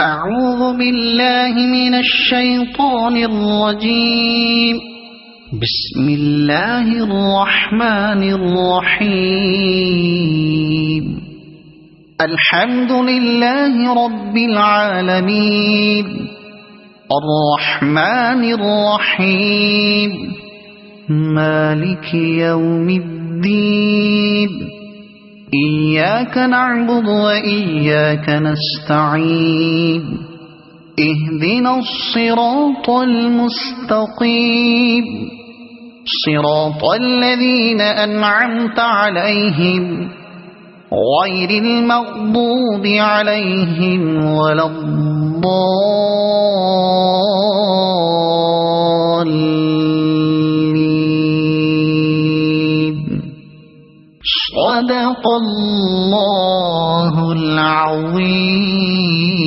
أعوذ بالله من الشيطان الرجيم. بسم الله الرحمن الرحيم. الحمد لله رب العالمين الرحمن الرحيم مالك يوم الدين إياك نعبد وإياك نستعين اهدنا الصراط المستقيم صراط الذين أنعمت عليهم غير المغضوب عليهم ولا الضالين. صدق الله العظيم.